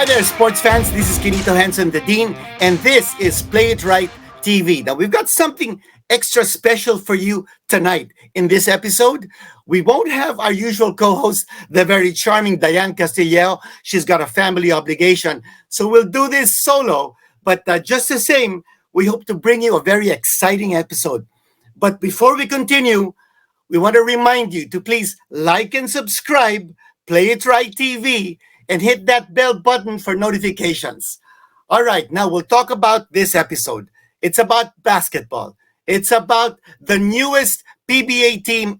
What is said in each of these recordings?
Hi there, sports fans. This is Kenito Henson, the Dean, and this is Play It Right TV. Now, we've got something extra special for you tonight in this episode. We won't have our usual co host, the very charming Diane Castillejo. She's got a family obligation. So we'll do this solo. But just the same, we hope to bring you a very exciting episode. But before we continue, we want to remind you to please like and subscribe, Play It Right TV, and hit that bell button for notifications. All right, now we'll talk about this episode. It's about basketball. It's about the newest PBA team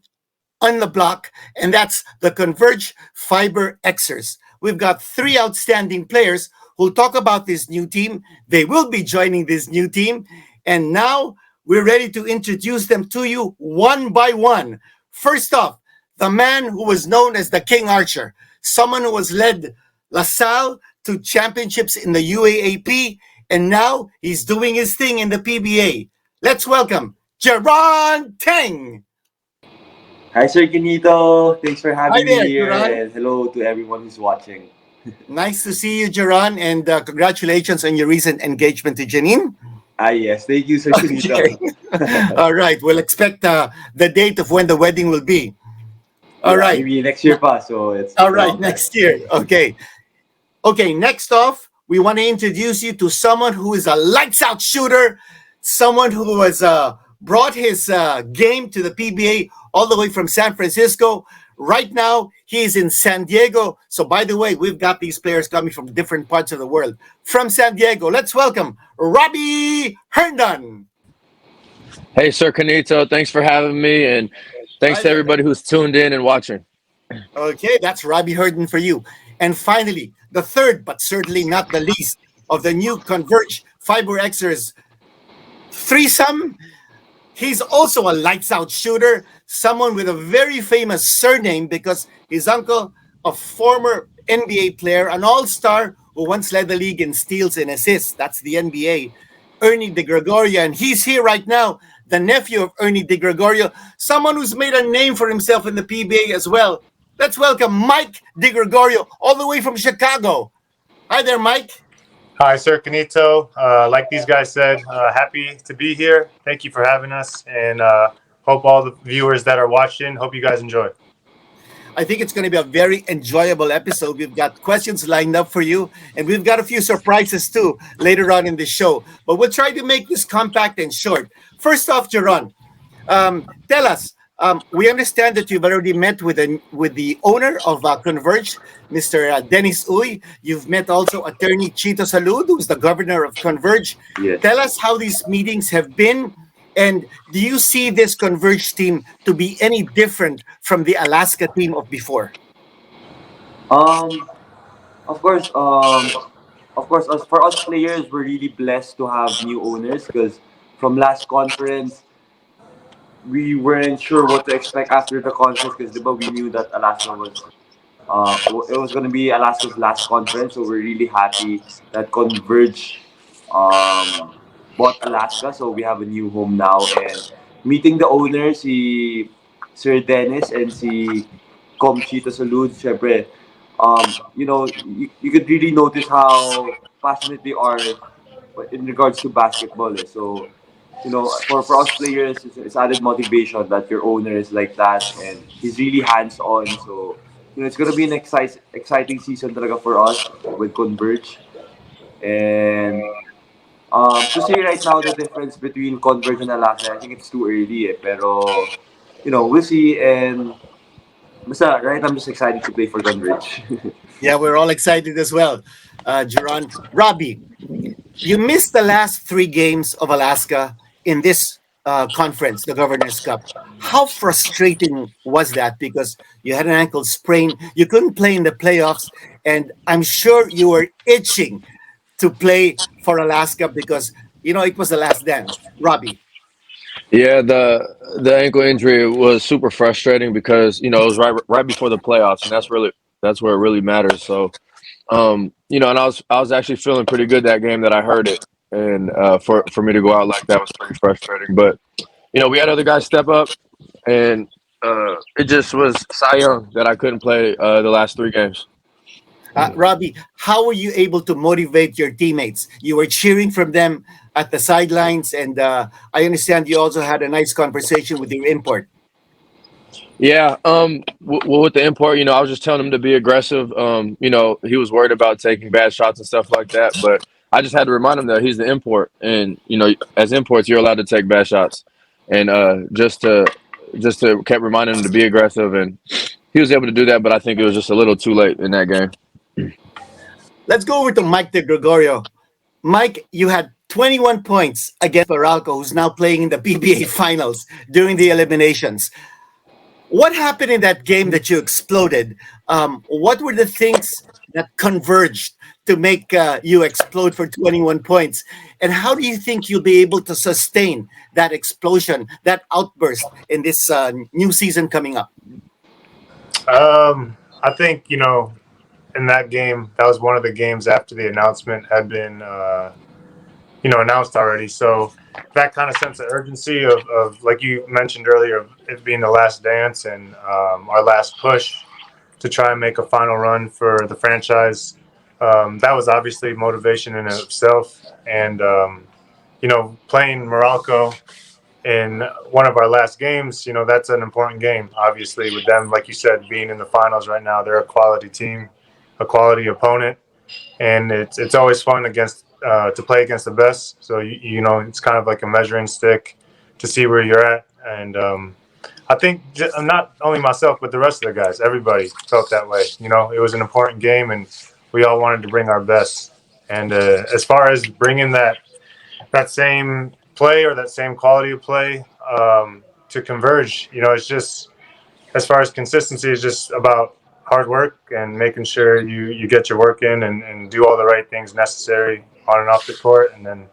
on the block, and that's the Converge FiberXers. We've got three outstanding players who'll talk about this new team. They will be joining this new team, and now we're ready to introduce them to you one by one. First off, the man who was known as the King Archer, someone who has led LaSalle to championships in the UAAP, and now he's doing his thing in the PBA. Let's welcome Jaron Tang. Hi, Sir Kenito. Thanks for Hi having there, me here, Jaron. and hello to everyone who's watching. Nice to see you, Jaron, and congratulations on your recent engagement to Janine. Yes. Thank you, Sir Kenito. Okay. All right, we'll expect the date of when the wedding will be. All Yeah, right. maybe next year pa, so it's All a right, long time. next year. Okay. Okay, next off, we want to introduce you to someone who is a lights out shooter, someone who has brought his game to the PBA all the way from San Francisco. Right now, he is in San Diego. So, by the way, we've got these players coming from different parts of the world. From San Diego, let's welcome Robbie Herndon. Hey, Sir Canito, thanks for having me, and thanks Hi to there. everybody who's tuned in and watching. Okay, that's Robbie Herndon for you. And finally, the third, but certainly not the least, of the new Converge FiberXers threesome. He's also a lights out shooter, someone with a very famous surname because his uncle, a former NBA player, an all-star who once led the league in steals and assists. That's the NBA, Ernie DeGregorio. And he's here right now, the nephew of Ernie DeGregorio, someone who's made a name for himself in the PBA as well. Let's welcome Mike DeGregorio, all the way from Chicago. Hi there, Mike. Hi, Sir Kenito. Like these guys said, happy to be here. Thank you for having us, and hope all the viewers that are watching, hope you guys enjoy. I think it's going to be a very enjoyable episode. We've got questions lined up for you, and we've got a few surprises too later on in the show. But we'll try to make this compact and short. First off, Jaron, tell us. We understand that you've already met with the owner of Converge, Mr. Dennis Uy. You've met also attorney Chito Salud, who's the governor of Converge. Yes. Tell us how these meetings have been, and do you see this Converge team to be any different from the Alaska team of before? Um, of course, for us players, we're really blessed to have new owners because from last conference, we weren't sure what to expect after the conference because we knew that Alaska was it was going to be Alaska's last conference, so we're really happy that Converge bought Alaska, so we have a new home now. And meeting the owners, si Sir Dennis and si Chito Salud, syempre, you could really notice how passionate they are in regards to basketball. So, for us players, it's added motivation that your owner is like that and he's really hands-on. So, it's going to be an exciting season talaga for us with Converge. And to say right now the difference between Converge and Alaska, I think it's too early. Pero, we'll see. And basta, right, I'm just excited to play for Converge. Yeah, we're all excited as well, Jaron. Robbie, you missed the last three games of Alaska in this conference, the Governor's Cup. How frustrating was that? Because you had an ankle sprain, you couldn't play in the playoffs, and I'm sure you were itching to play for Alaska because it was the last dance. Robbie. Yeah, the ankle injury was super frustrating because it was right before the playoffs, and that's where it really matters. So, and I was actually feeling pretty good that game that I heard it, and for me to go out like that was pretty frustrating. But we had other guys step up, and it just was Cy Young that I couldn't play the last three games. Robbie, how were you able to motivate your teammates? You were cheering from them at the sidelines, and I understand you also had a nice conversation with your import. Yeah, with the import, I was just telling him to be aggressive. He was worried about taking bad shots and stuff like that, but I just had to remind him that he's the import, and as imports, you're allowed to take bad shots, and just to kept reminding him to be aggressive, and he was able to do that. But I think it was just a little too late in that game. Let's go over to Mike De Gregorio. Mike, you had 21 points against Baralco, who's now playing in the PBA finals during the eliminations. What happened in that game that you exploded? What were the things that converged to make you explode for 21 points? And how do you think you'll be able to sustain that explosion, that outburst in this new season coming up? I think in that game, that was one of the games after the announcement had been announced already. So that kind of sense of urgency of like you mentioned earlier, of it being the last dance and our last push to try and make a final run for the franchise. That was obviously motivation in itself. And, playing Morocco in one of our last games, that's an important game, obviously, with them, like you said, being in the finals right now. They're a quality team, a quality opponent. And it's always fun to play against the best. So, it's kind of like a measuring stick to see where you're at. And I think not only myself, but the rest of the guys, everybody felt that way. It was an important game, and we all wanted to bring our best. And as far as bringing that same play or that same quality of play to Converge, it's just as far as consistency is just about hard work and making sure you get your work in and do all the right things necessary on and off the court. And then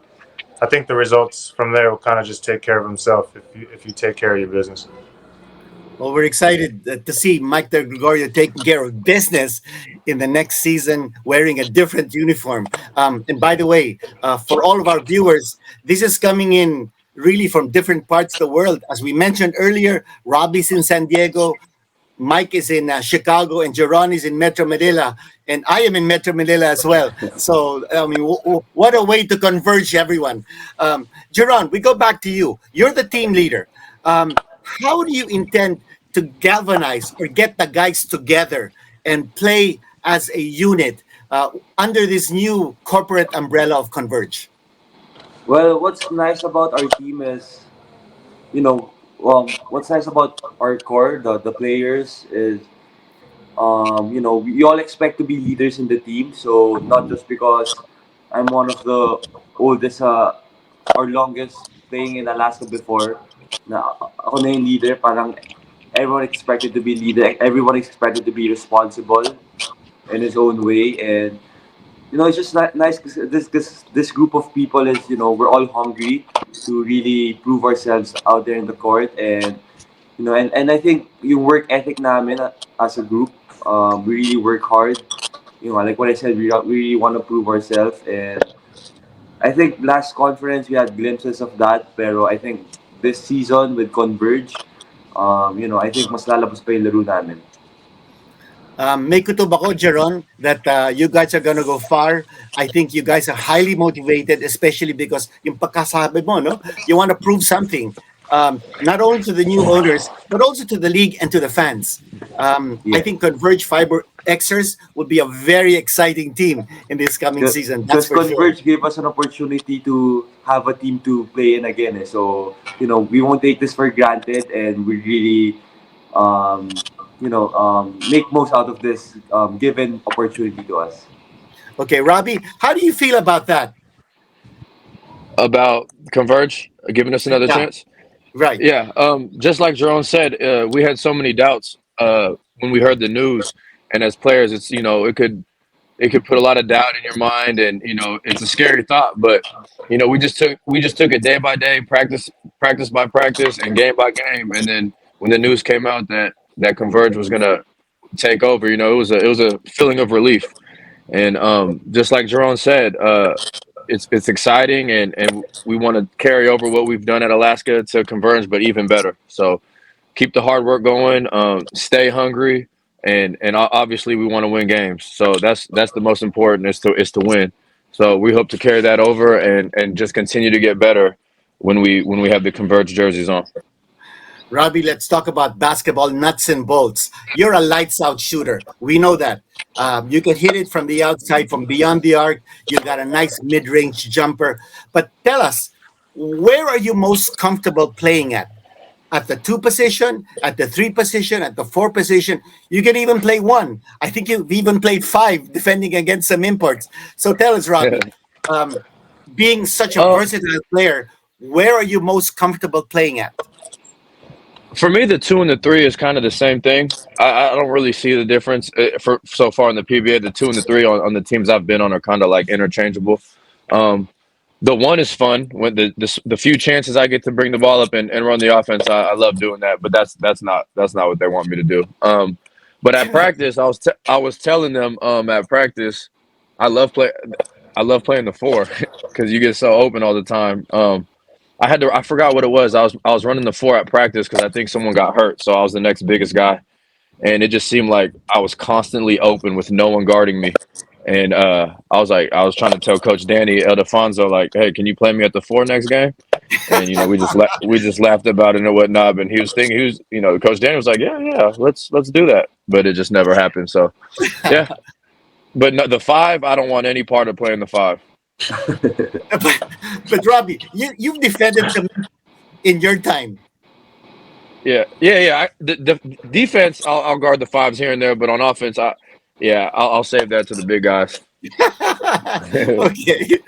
I think the results from there will kind of just take care of themselves if you take care of your business. Well, we're excited to see Mike De Gregorio taking care of business in the next season, wearing a different uniform. And by the way, for all of our viewers, this is coming in really from different parts of the world. As we mentioned earlier, Robbie's in San Diego, Mike is in Chicago, and Jaron is in Metro Manila, and I am in Metro Manila as well. So, I mean, what a way to converge everyone. Jaron, we go back to you. You're the team leader. How do you intend to galvanize or get the guys together and play as a unit under this new corporate umbrella of Converge? Well, what's nice about our team is, what's nice about our core, the players, is, we all expect to be leaders in the team. So not just because I'm one of the oldest or longest playing in Alaska before, na ako na yung leader, parang everyone expected to be leader, everyone expected to be responsible in his own way. And it's just nice because this group of people is, we're all hungry to really prove ourselves out there in the court. And and I think yung work ethic namin as a group, we really work hard. Like what I said, we really want to prove ourselves. And I think last conference we had glimpses of that, pero I think this season with Converge, I think mas lalabas pa yung laro namin. May kutob ako, Jeron, that you guys are gonna go far. I think you guys are highly motivated, especially because yung pagkasabi mo, no? You want to prove something, not only to the new owners, but also to the league and to the fans. Yeah. I think Converge FiberXers would be a very exciting team in this coming season. That's Because for sure. Converge gave us an opportunity to have a team to play in again. So, we won't take this for granted, and we really, make most out of this given opportunity to us. Okay, Robbie, how do you feel about that? About Converge giving us another Yeah, chance. right. Yeah, just like Jerome said, we had so many doubts when we heard the news, and as players, it's it could put a lot of doubt in your mind, and it's a scary thought. But we just took it day by day, practice by practice, and game by game. And then when the news came out that Converge was gonna take over, it was a feeling of relief. And just like Jerome said, it's exciting, and we want to carry over what we've done at Alaska to Converge, but even better. So keep the hard work going. Stay hungry. and obviously we want to win games. So that's the most important is to win. So we hope to carry that over and just continue to get better when we have the Converge jerseys on. Robbie, let's talk about basketball nuts and bolts. You're a lights out shooter. We know that. You can hit it from the outside, from beyond the arc. You've got a nice mid range jumper. But tell us, where are you most comfortable playing at? At the two position, at the three position, at the four position. You can even play one. I think you've even played five defending against some imports. So tell us, Robbie, um, being such a Oh, versatile player, where are you most comfortable playing at? for me, the two and the three is kind of the same thing. I don't really see the difference for so far in the PBA. The two and the three on the teams I've been on are kind of like interchangeable. Um, the one is fun when the few chances I get to bring the ball up and run the offense. I love doing that, but that's not what they want me to do. But at practice, I was telling them at practice, I love play I love playing the four because you get so open all the time. I forgot what it was. I was running the four at practice because I think someone got hurt, so I was the next biggest guy, and it just seemed like I was constantly open with no one guarding me. And I was trying to tell Coach Danny Eldefonso, like, hey, can you play me at the four next game? And we just laughed about it and whatnot. And Coach Danny was like, yeah, let's do that. But it just never happened. So yeah, but no, the five, I don't want any part of playing the five. But Robbie, you've defended some in your time. Yeah. The defense, I'll guard the fives here and there, but on offense, I'll save that to the big guys. Okay.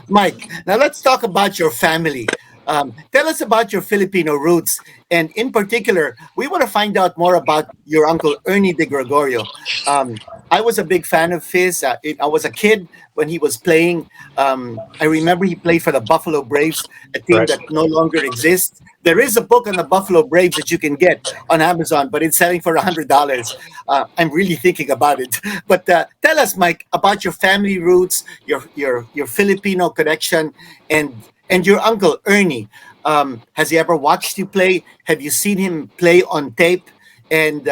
Mike, now let's talk about your family. Tell us about your Filipino roots. And in particular, we want to find out more about your uncle, Ernie de Gregorio. I was a big fan of his. I was a kid when he was playing. I remember he played for the Buffalo Braves, a team Right. that no longer exists. There is a book on the Buffalo Braves that you can get on Amazon, but it's selling for $100. I'm really thinking about it. But tell us, Mike, about your family roots, your Filipino connection, and your uncle Ernie. Has he ever watched you play? Have you seen him play on tape? And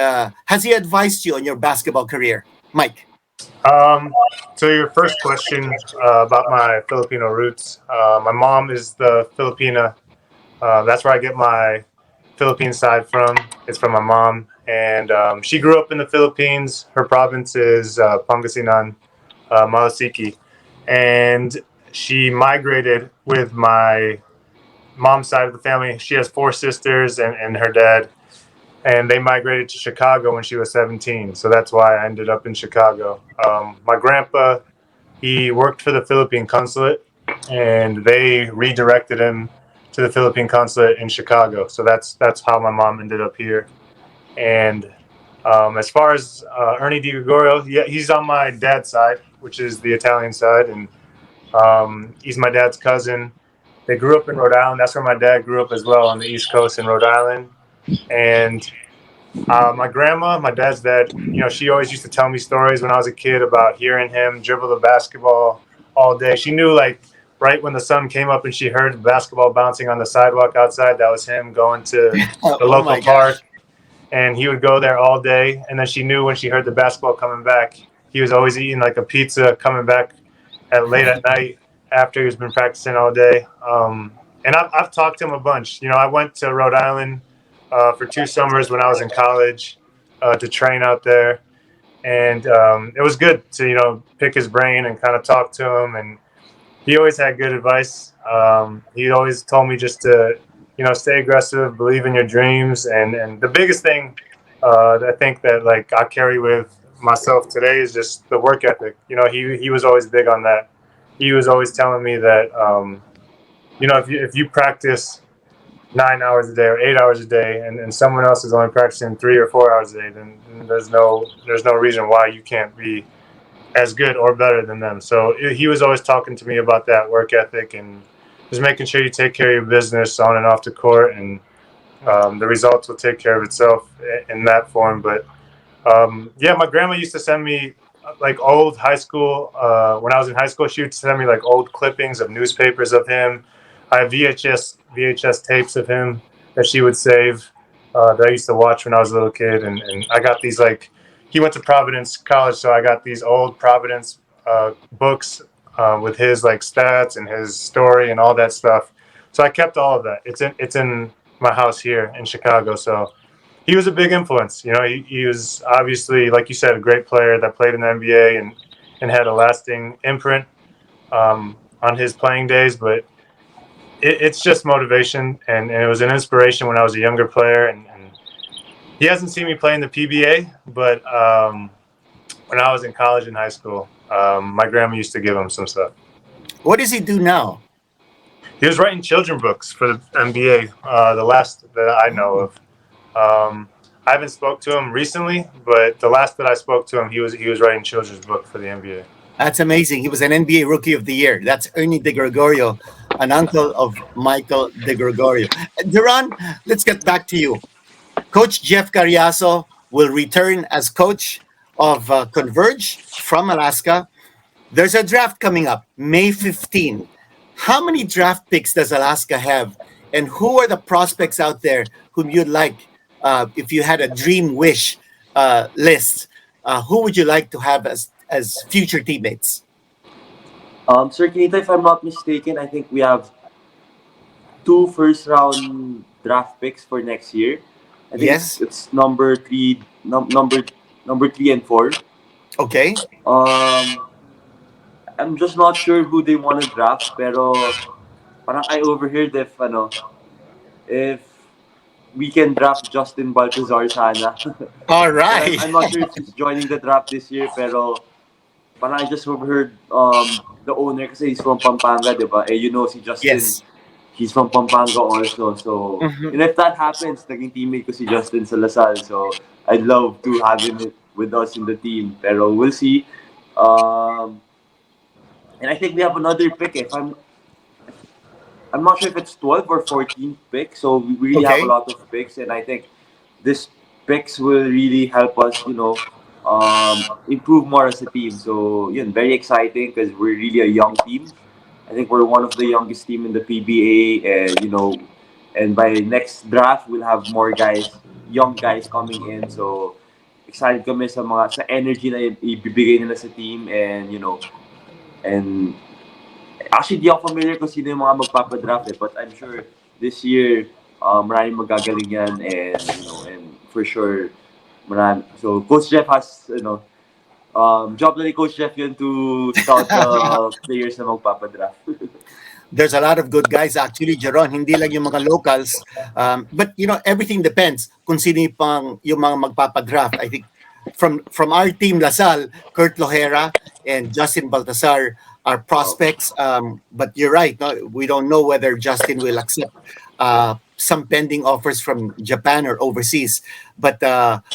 has he advised you on your basketball career, Mike? Um, so your first question about my Filipino roots. My mom is the Filipina. That's where I get my Philippine side from. It's from my mom, and she grew up in the Philippines. Her province is Pangasinan, Malasiki, and she migrated with my mom's side of the family. She has four sisters and her dad, and they migrated to Chicago when she was 17. So that's why I ended up in Chicago. My grandpa, he worked for the Philippine consulate, and they redirected him to the Philippine consulate in Chicago. So that's how my mom ended up here. And as far as Ernie Di Gregorio, yeah, he's on my dad's side, which is the Italian side, and he's my dad's cousin. They grew up in Rhode Island. That's where my dad grew up as well, on the East Coast in Rhode Island. And my grandma, my dad's dad, she always used to tell me stories when I was a kid about hearing him dribble the basketball all day. She knew, like, right when the sun came up and she heard the basketball bouncing on the sidewalk outside, that was him going to the Oh local my gosh. park. And he would go there all day. And then she knew when she heard the basketball coming back, he was always eating like a pizza coming back at late at night after he's been practicing all day. And I've talked to him a bunch. I went to Rhode Island for 2 summers when I was in college to train out there, and it was good to pick his brain and kind of talk to him. And he always had good advice. He always told me just to stay aggressive, believe in your dreams, and the biggest thing that I think that, like, I carry with myself today is just the work ethic. He was always big on that. He was always telling me that if you practice 9 hours a day or 8 hours a day, and someone else is only practicing 3 or 4 hours a day, then there's no reason why you can't be as good or better than them. So he was always talking to me about that work ethic and just making sure you take care of your business on and off the court, and the results will take care of itself in that form. But yeah, my grandma used to send me like old high school. When I was in high school, she would send me like old clippings of newspapers of him. I have VHS tapes of him that she would save that I used to watch when I was a little kid, and I got these like he went to Providence College, so I got these old Providence books with his like stats and his story and all that stuff. So I kept all of that. It's in my house here in Chicago. So he was a big influence. You know, he was obviously, like you said, a great player that played in the NBA and had a lasting imprint on his playing days. But it's just motivation, and it was an inspiration when I was a younger player. And he hasn't seen me play in the PBA, but when I was in college and high school, my grandma used to give him some stuff. What does he do now? He was writing children books for the NBA, the last that I know of. I haven't spoke to him recently, but the last that I spoke to him, he was writing children's book for the NBA. That's amazing. He was an NBA Rookie of the Year. That's Ernie De Gregorio, an uncle of Michael De Gregorio. Duran, let's get back to you. Coach Jeff Carriazo will return as coach of Converge from Alaska. There's a draft coming up, May 15. How many draft picks does Alaska have? And who are the prospects out there whom you'd like, if you had a dream wish list, who would you like to have as future teammates? Sir Kinita, if I'm not mistaken, I think we have two first round draft picks for next year. I think Yes. it's number three, number 3 and 4. Okay. I'm just not sure who they want to draft, pero parang I overheard if we can draft Justin Baltazar sana. All But right. I'm not sure if he's joining the draft this year, pero parang I just overheard the owner kasi he's from Pampanga, di ba? You know si Justin, Yes. he's from Pampanga also. So, Mhm. if that happens, naging teammate ko si Justin sa Lasal. So, I'd love to have him with us in the team. Pero we'll see. Um, and I think we have another pick. I'm not sure if it's 12 or 14 picks. So, we really have a Okay. lot of picks. And I think this picks will really help us, improve more as a team. So, very exciting because we're really a young team. I think we're one of the youngest team in the PBA, and and by next draft we'll have more guys, young guys coming in. So excited kami sa energy na ibibigay nila sa team, and and actually di ako familiar kung sino yung mga magpapadraft but I'm sure this year maraming magagaling yan, and and for sure marami. So Coach Jeff has job na ni Coach Jeff yun to scout the players na magpapadraft. There's a lot of good guys actually, Jaron. Hindi lang yung mga locals. But everything depends kung sino yung mga magpapadraft. I think from our team, Lasal, Kurt Lohera and Justin Baltasar are prospects. But you're right. No? We don't know whether Justin will accept some pending offers from Japan or overseas. But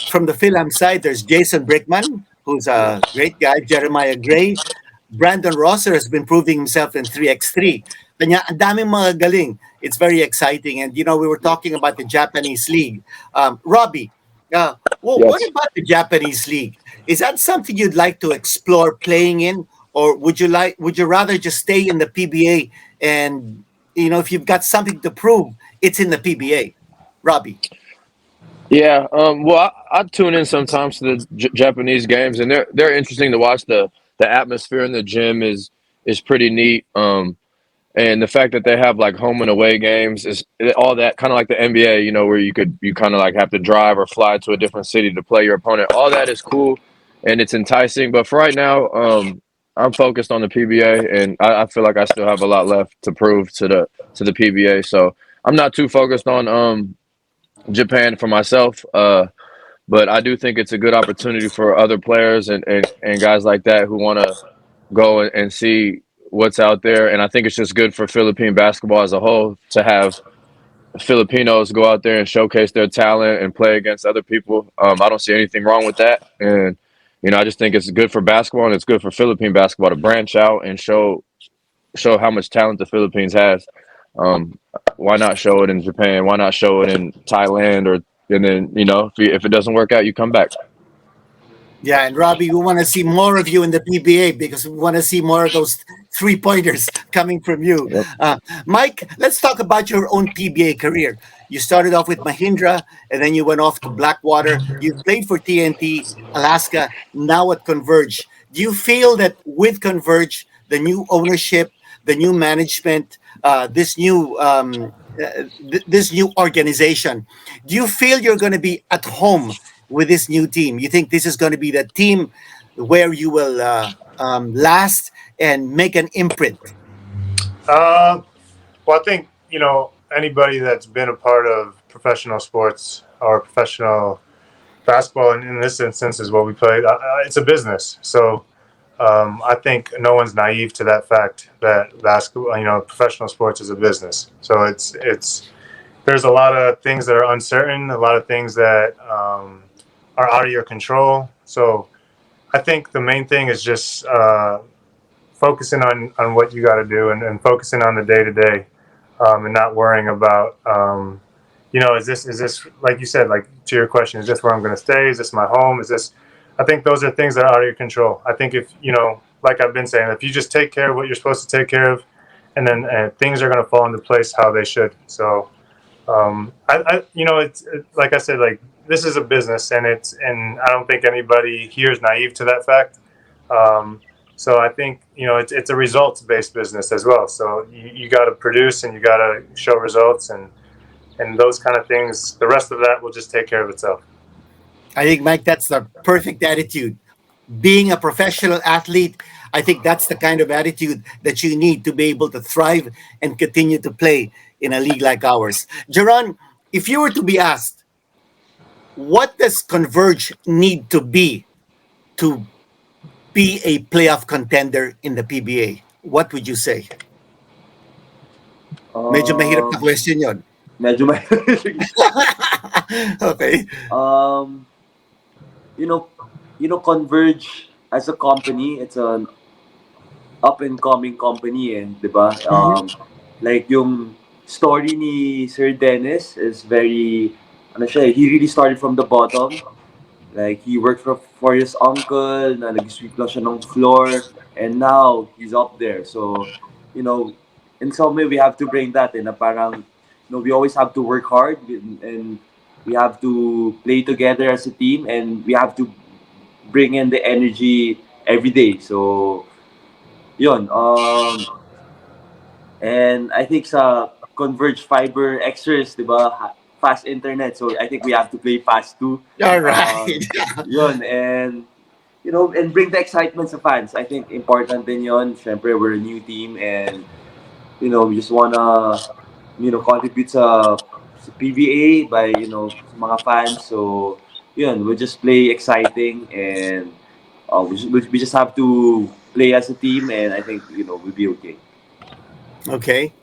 from the Philham side, there's Jason Brickman, who's a great guy, Jeremiah Gray. Brandon Rosser has been proving himself in 3x3. Kanya, ang daming mga galing. It's very exciting. And, we were talking about the Japanese League. Robbie, what Yes. about the Japanese League? Is that something you'd like to explore playing in? Or would you rather just stay in the PBA and, if you've got something to prove, it's in the PBA? Robbie. Yeah. Well, I tune in sometimes to the Japanese games, and they're interesting to watch. The atmosphere in the gym is pretty neat. And the fact that they have like home and away games is all that kind of like the NBA, where you kind of like have to drive or fly to a different city to play your opponent. All that is cool and it's enticing. But for right now, I'm focused on the PBA, and I feel like I still have a lot left to prove to the PBA. So I'm not too focused on Japan for myself. But I do think it's a good opportunity for other players and guys like that who want to go and see what's out there. And I think it's just good for Philippine basketball as a whole to have Filipinos go out there and showcase their talent and play against other people. I don't see anything wrong with that. And, I just think it's good for basketball and it's good for Philippine basketball to branch out and show how much talent the Philippines has. Um, why not show it in Japan? Why not show it in Thailand? And then, if it doesn't work out, you come back. Yeah, and Robbie, we want to see more of you in the PBA because we want to see more of those 3-pointers coming from you. Yep. Mike, let's talk about your own PBA career. You started off with Mahindra, and then you went off to Blackwater. You played for TNT, Alaska, now at Converge. Do you feel that with Converge, the new ownership, the new management, this new organization, do you feel you're going to be at home with this new team? You think this is going to be the team where you will last and make an imprint? Uh, well, I think anybody that's been a part of professional sports or professional basketball, in this instance, is what we played. It's a business, so I think no one's naive to that fact that basketball, professional sports is a business. So it's there's a lot of things that are uncertain, a lot of things that are out of your control. So I think the main thing is just focusing on what you got to do, and focusing on the day to day, and not worrying about is this like you said, like to your question, is this where I'm going to stay? Is this my home? Is this? I think those are things that are out of your control. I think if like I've been saying, if you just take care of what you're supposed to take care of, and then things are going to fall into place how they should. So it's like I said, like this is a business, and I don't think anybody here is naive to that fact. Um, so I think it's a results based business as well. So you got to produce, and you got to show results, and those kind of things. The rest of that will just take care of itself. I think, Mike, that's the perfect attitude. Being a professional athlete, I think that's the kind of attitude that you need to be able to thrive and continue to play in a league like ours. Jaron, if you were to be asked, what does Converge need to be a playoff contender in the PBA? What would you say? Medyo mahirap na Um, question yon. medyo may Okay. um, you know, Converge as a company, it's an up and coming company, 'di ba? Mhm. Like yung story ni Sir Dennis is very, ano siya, he really started from the bottom. Like, he worked for his uncle, na nag-sweep lang siya ng floor, and now he's up there. So, you know, in some way, we have to bring that in, na parang, we always have to work hard, and we have to play together as a team, and we have to bring in the energy every day. So, yun. And I think sa Converge FiberXers, di ba, fast internet. So I think we have to play fast too. All right. Um, yun, and and bring the excitement sa fans. I think important din yun. Syempre, we're a new team, and we just wanna contribute sa PBA by sa mga fans. So yun, we'll just play exciting, and we just have to play as a team, and I think we'll be okay. Okay.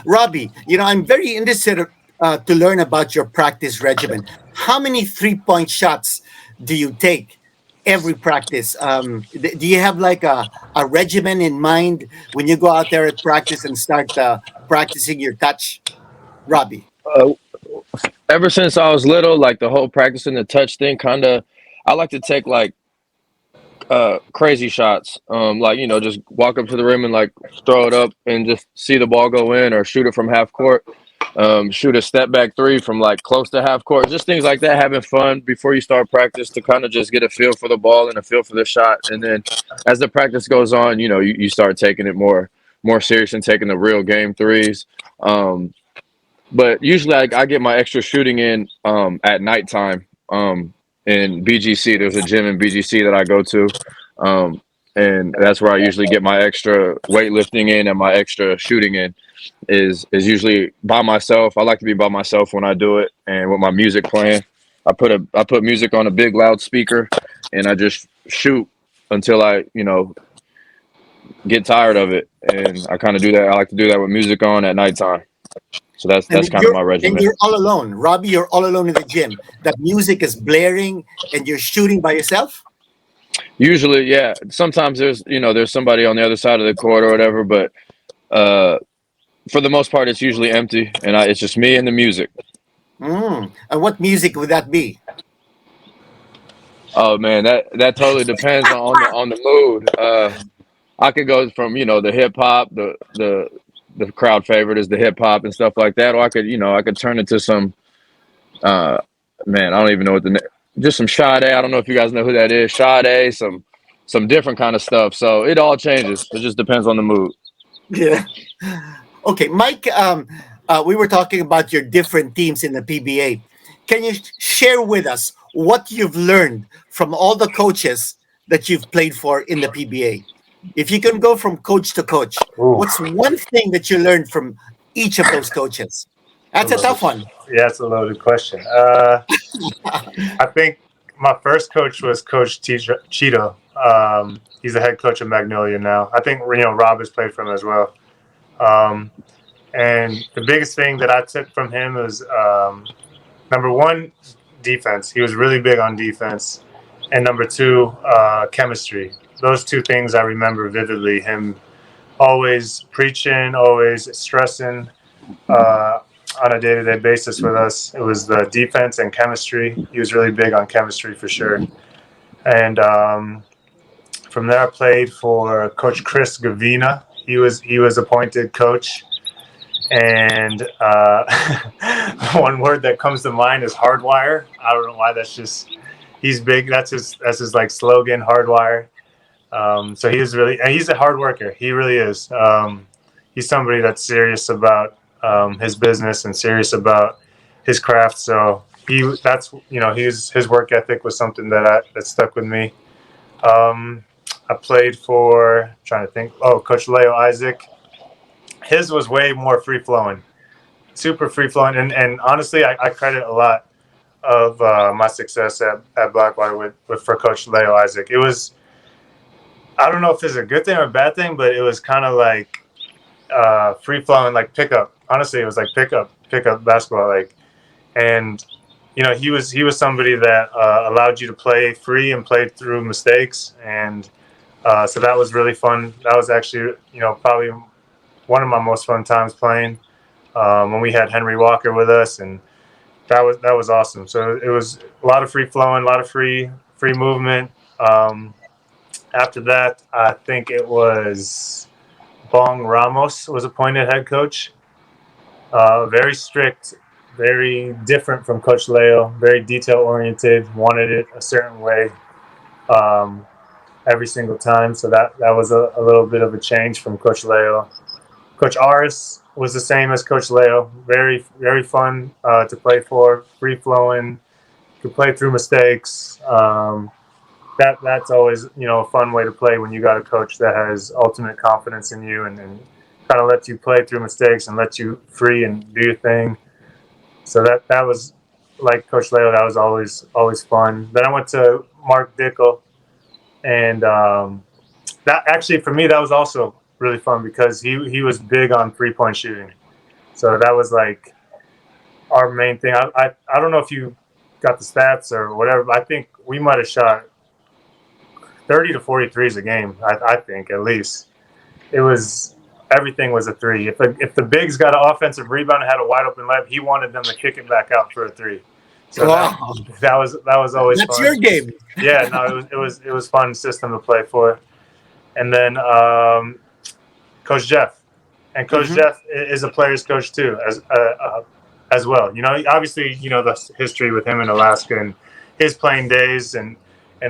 Robbie, I'm very interested to learn about your practice regimen. How many 3-point shots do you take every practice? Do you have like a regimen in mind when you go out there at practice and start practicing your touch? Robbie. Uh, Ever since I was little, like the whole practicing the touch thing, kind of, I like to take like crazy shots. Like just walk up to the rim and like throw it up and just see the ball go in, or shoot it from half court. Shoot a step back three from like close to half court. Just things like that. Having fun before you start practice to kind of just get a feel for the ball and a feel for the shot. And then as the practice goes on, you start taking it more serious and taking the real game threes. But usually I get my extra shooting in at nighttime. In BGC, there's a gym in BGC that I go to. And that's where I usually get my extra weightlifting in and my extra shooting in is usually by myself. I like to be by myself when I do it, and with my music playing. I put music on a big loudspeaker, and I just shoot until I get tired of it. And I kind of do that. I like to do that with music on at nighttime. So that's kind of my And regimen. you're all alone, Robbie. You're all alone in the gym. The music is blaring, and you're shooting by yourself. Usually, yeah. Sometimes there's somebody on the other side of the court or whatever, but uh, for the most part, it's usually empty, and it's just me and the music. And what music would that be? Oh man, that totally depends on the mood. I could go from the hip hop, the the crowd favorite is the hip hop and stuff like that, or I could turn it to some uh, man, I don't even know what just some Sade. I don't know if you guys know who that is. Sade, some different kind of stuff. So it all changes. It just depends on the mood. Yeah. Okay, Mike. We were talking about your different teams in the PBA. Can you share with us what you've learned from all the coaches that you've played for in the PBA? If you can go from coach to coach, Ooh, what's one thing that you learned from each of those coaches? it's a That's a loaded, tough one. yeah, it's a loaded question. I think my first coach was Coach Cheeto. He's the head coach of Magnolia now. I think Rob has played for him as well. Um, and the biggest thing that I took from him was number one, defense. He was really big on defense, and number two, chemistry. Those two things I remember vividly. Him always preaching, always stressing on a day-to-day basis with us. It was the defense and chemistry. He was really big on chemistry for sure. And from there, I played for Coach Chris Gavina. He was appointed coach, and one word that comes to mind is hardwire. I don't know why. He's big. That's his like slogan, hardwire. So he's a hard worker. He really is. He's somebody that's serious about his business and serious about his craft. So his work ethic was something that stuck with me. I played for, trying to think. Oh, Coach Leo Isaac. His was way more free flowing, super free flowing, and honestly, I credit a lot of my success at Blackwater with for Coach Leo Isaac. It was, I don't know if it's a good thing or a bad thing, but it was kind of like free flowing, like pickup. Honestly, it was like pickup basketball, like, and he was somebody that allowed you to play free and play through mistakes, and so that was really fun. That was actually probably one of my most fun times playing when we had Henry Walker with us, and that was awesome. So it was a lot of free flowing, a lot of free movement. After that, I think it was Bong Ramos was appointed head coach. Very strict, very different from Coach Leo. Very detail oriented. Wanted it a certain way um, every single time. So that was a little bit of a change from Coach Leo. Coach Aris was the same as Coach Leo. Very very fun to play for. Free flowing. Could play through mistakes. That's always a fun way to play when you got a coach that has ultimate confidence in you and kind of lets you play through mistakes and lets you free and do your thing. So that was like Coach Leo. That was always fun. Then I went to Mark Dickel, and that actually for me that was also really fun because he was big on 3-point shooting. So that was like our main thing. I don't know if you got the stats or whatever. But I think we might have shot 30 to 43s a game. I think at least it was everything was a three. If the bigs got an offensive rebound and had a wide open layup, he wanted them to kick it back out for a three. So Wow, that was always that's fun. your game. Yeah, no, it was fun system to play for. And then Coach Jeff, and Coach Hmm. Jeff is a player's coach too, as well. Obviously, the history with him in Alaska and his playing days and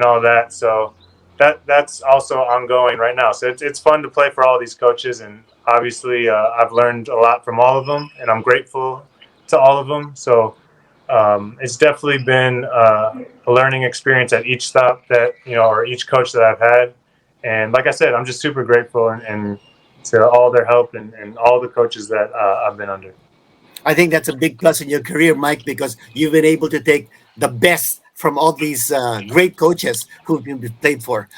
all that. So that's also ongoing right now. So it's fun to play for all these coaches, and obviously I've learned a lot from all of them, and I'm grateful to all of them. So it's definitely been a learning experience at each stop or each coach that I've had. And like I said, I'm just super grateful and to all their help and all the coaches that I've been under. I think that's a big plus in your career, Mike, because you've been able to take the best from all these great coaches who've been played for.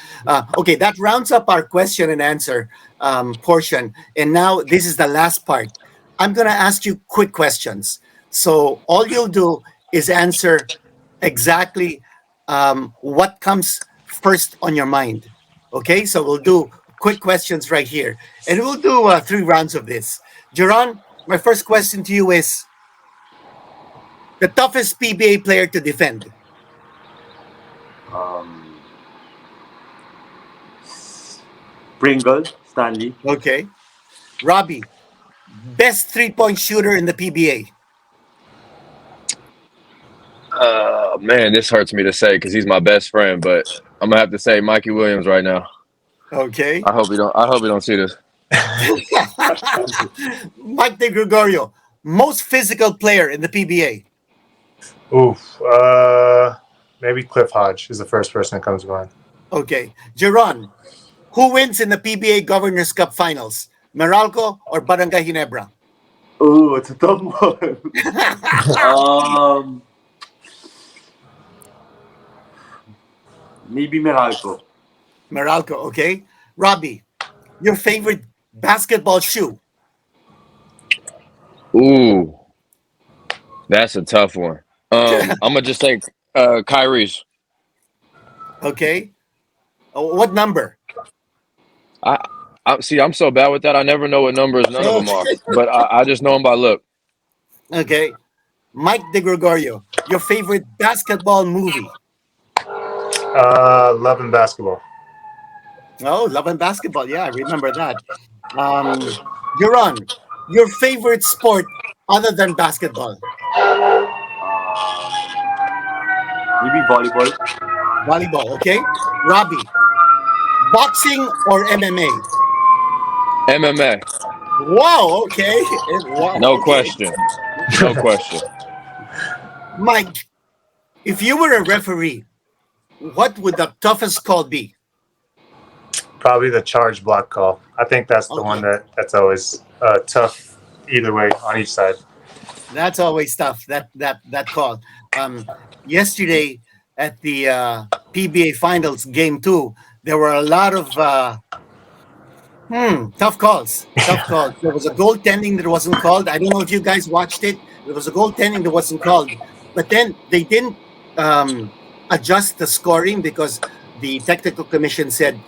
Okay, that rounds up our question and answer portion. And now this is the last part. I'm going to ask you quick questions. So all you'll do is answer exactly what comes first on your mind. Okay, so we'll do quick questions right here. And we'll do 3 rounds of this. Jaron, my first question to you is the toughest PBA player to defend. Um, Pringle, Stanley. Okay. Robbie, Best 3-point shooter in the PBA. Man, this hurts me to say because he's my best friend, but I'm gonna have to say Mikey Williams right now. Okay. I hope he don't. I hope he don't see this. Mike De Gregorio, most physical player in the PBA. Oof. Maybe Cliff Hodge is the first person that comes to mind. Okay. Jaron, who wins in the PBA Governors Cup Finals? Meralco or Barangay Ginebra? Oh, it's a tough one. um, Maybe Meralco. Meralco, okay. Robbie, your favorite basketball shoe? Ooh, that's a tough one. I'm gonna just say Kyrie's. Okay. What number? I, I see. I'm so bad with that. I never know what numbers none of them are, Okay. but I just know them by look. Okay. Mike De Gregorio, your favorite basketball movie? Love and Basketball. Oh, Love and Basketball. Yeah, I remember that. Jaron, your favorite sport other than basketball? Um, Maybe volleyball. Volleyball, okay. Robbie, boxing or MMA? MMA, Wow, okay. Wow, no okay. question, no question. Mike, if you were a referee, what would the toughest call be? Probably the charge block call. I think that's the one Okay, that's always tough either way on each side. that's always tough. That call. Yesterday at the PBA Finals Game Two, there were a lot of tough calls. Tough calls. There was a goaltending that wasn't called. I don't know if you guys watched it. There was a goaltending that wasn't called, but then they didn't adjust the scoring because the technical commission said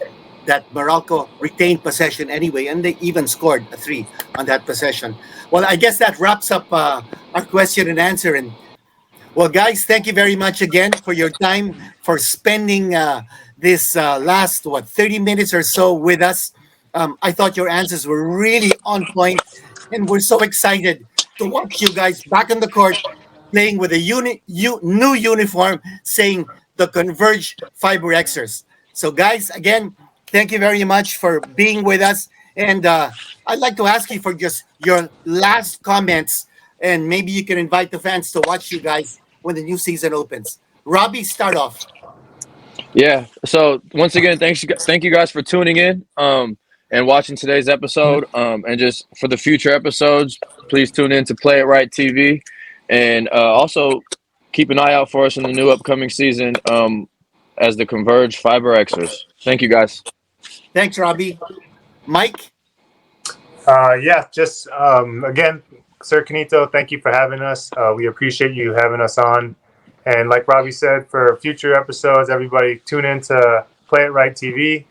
that Morocco retained possession anyway, and they even scored a three on that possession. Well, I guess that wraps up our question and answer. And well, guys, thank you very much again for your time, for spending this last, 30 minutes or so with us. I thought your answers were really on point, and we're so excited to watch you guys back on the court playing with a new uniform saying the Converge FiberXers. So, guys, again, thank you very much for being with us. And I'd like to ask you for just your last comments, and maybe you can invite the fans to watch you guys when the new season opens. Robbie, start off. Yeah. So once again, thank you guys for tuning in and watching today's episode. And just for the future episodes, please tune in to Play It Right TV, and also keep an eye out for us in the new upcoming season as the Converge FiberXers. Thank you guys. Thanks, Robbie. Mike? Yeah, just again, Sir Canito, thank you for having us. We appreciate you having us on. And like Robbie said, for future episodes, everybody tune in to Play It Right TV.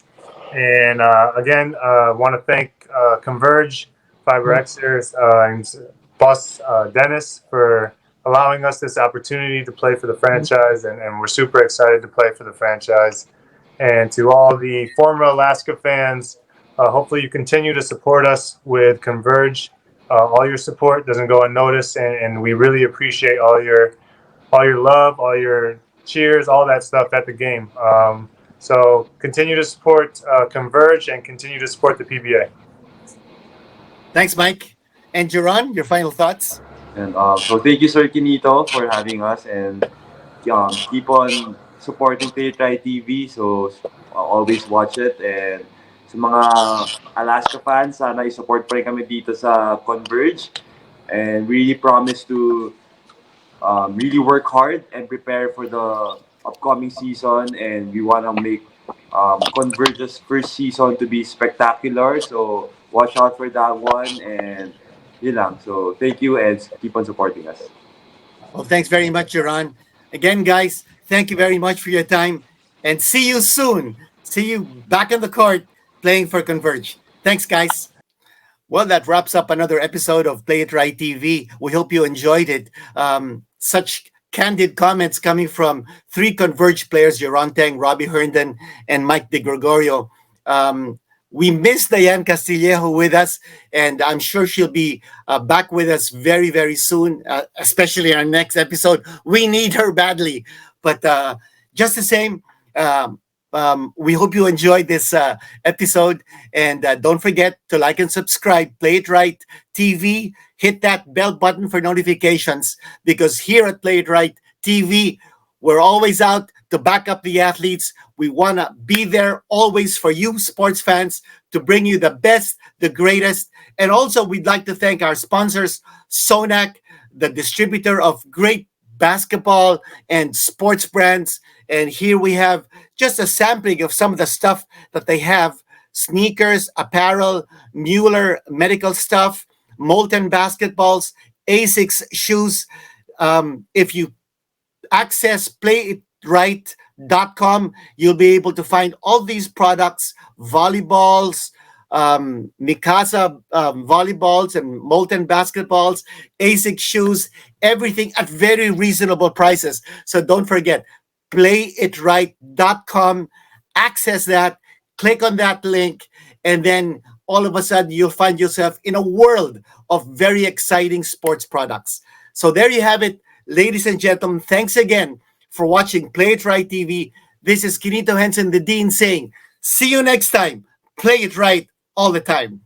And again, want to thank Converge, FiberXers, and boss Dennis for allowing us this opportunity to play for the franchise. And we're super excited to play for the franchise. And to all the former Alaska fans, hopefully you continue to support us with Converge. All your support doesn't go unnoticed, and we really appreciate all your love, all your cheers, all that stuff at the game. So continue to support Converge and continue to support the PBA. Thanks, Mike. And Jaron, your final thoughts? And so thank you, Sir Kinito, for having us, and keep on supporting Play Try TV. So always watch it, and sa mga Alaska fans, sana i-support pa rin kami dito sa Converge. And really promise to really work hard and prepare for the upcoming season. And we want to make Converge's first season to be spectacular. So watch out for that one. And yun lang. So thank you and keep on supporting us. Well, thanks very much, Jaron. Again, guys, thank you very much for your time, and see you soon. See you back in the court playing for Converge. Thanks, guys. Well, that wraps up another episode of Play It Right TV. We hope you enjoyed it. Such candid comments coming from three Converge players, Jaron Tang, Robbie Herndon, and Mike De Gregorio. We miss Diane Castillejo with us, and I'm sure she'll be back with us very, very soon, especially our next episode. We need her badly. But just the same, we hope you enjoyed this episode. And don't forget to like and subscribe. Play It Right TV. Hit that bell button for notifications, because here at Play It Right TV, we're always out to back up the athletes. We want to be there always for you, sports fans, to bring you the best, the greatest. And also, we'd like to thank our sponsors, Sonac, the distributor of great basketball and sports brands. And here we have just a sampling of some of the stuff that they have: sneakers, apparel, Mueller medical stuff, Molten basketballs, Asics shoes. If you access playitright.com, you'll be able to find all these products: volleyballs, Mikasa volleyballs and Molten basketballs, ASIC shoes, everything at very reasonable prices. So don't forget, playitright.com. Access that, click on that link, and then all of a sudden you'll find yourself in a world of very exciting sports products. So there you have it, ladies and gentlemen. Thanks again for watching Play It Right TV. This is Kinito Henson, the Dean, saying, see you next time. Play it right all the time.